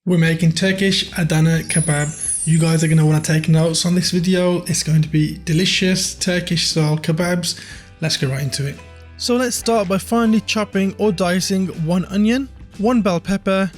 We're making Turkish Adana Kebab. You guys are going to want to take notes on this video. It's going to be delicious Turkish style kebabs. Let's get right into it. So let's start by finely chopping or dicing 1 onion, 1 bell pepper,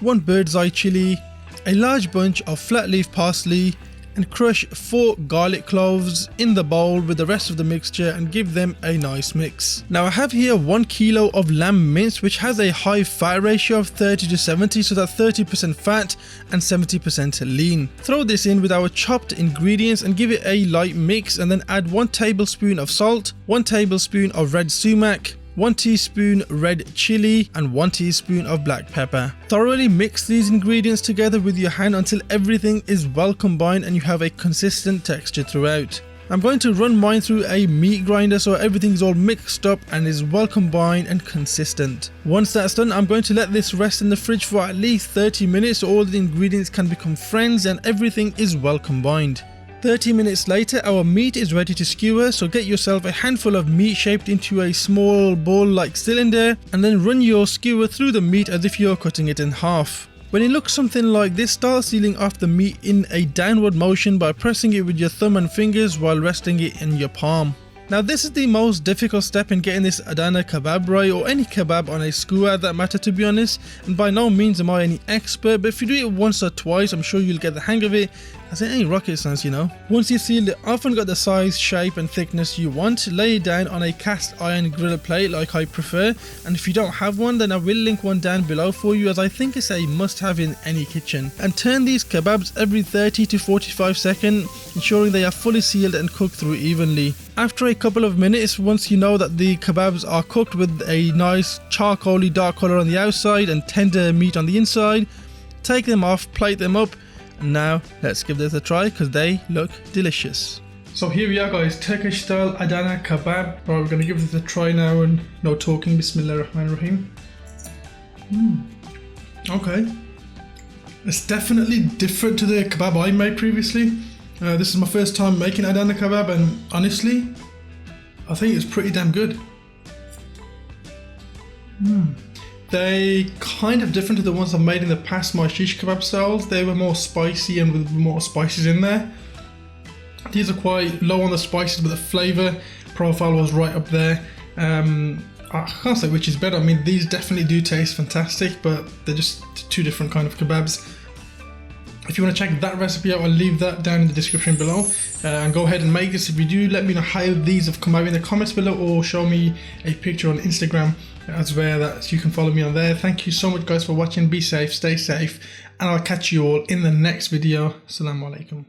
1 bird's eye chilli, a large bunch of flat leaf parsley, and crush 4 garlic cloves in the bowl with the rest of the mixture and give them a nice mix. Now I have here 1 kilo of lamb mince, which has a high fat ratio of 30 to 70, so that's 30% fat and 70% lean. Throw this in with our chopped ingredients and give it a light mix, and then add 1 tablespoon of salt, 1 tablespoon of red sumac, 1 teaspoon red chilli, and 1 teaspoon of black pepper. Thoroughly mix these ingredients together with your hand until everything is well combined and you have a consistent texture throughout. I'm going to run mine through a meat grinder so everything's all mixed up and is well combined and consistent. Once that's done, I'm going to let this rest in the fridge for at least 30 minutes so all the ingredients can become friends and everything is well combined. 30 minutes later, our meat is ready to skewer, so get yourself a handful of meat shaped into a small ball-like cylinder and then run your skewer through the meat as if you're cutting it in half. When it looks something like this, start sealing off the meat in a downward motion by pressing it with your thumb and fingers while resting it in your palm. Now this is the most difficult step in getting this Adana kebab right, or any kebab on a skewer that matter, to be honest, and by no means am I any expert, but if you do it once or twice I'm sure you'll get the hang of it, as it ain't rocket science, you know. Once you seal it off and got the size, shape and thickness you want, lay it down on a cast iron grill plate like I prefer, and if you don't have one then I will link one down below for you, as I think it's a must have in any kitchen. And turn these kebabs every 30 to 45 seconds, ensuring they are fully sealed and cooked through evenly. After a couple of minutes, once you know that the kebabs are cooked with a nice charcoaly dark colour on the outside and tender meat on the inside, take them off, plate them up, and now let's give this a try because they look delicious. So here we are guys, Turkish style Adana Kebab. Right, we're going to give this a try now and no talking. Bismillahirrahmanirrahim. Okay. It's definitely different to the kebab I made previously. This is my first time making Adana Kebab and honestly, I think it's pretty damn good. They kind of different to the ones I've made in the past, my shish kebab styles. They were more spicy and with more spices in there. These are quite low on the spices, but the flavour profile was right up there. I can't say which is better. I mean, these definitely do taste fantastic, but they're just 2 different kind of kebabs. If you want to check that recipe out, I'll leave that down in the description below, and go ahead and make this. If you do, let me know how these have come out in the comments below, or show me a picture on Instagram as well, that you can follow me on there. Thank you so much guys for watching. Be safe, stay safe, and I'll catch you all in the next video. Assalamu alaikum.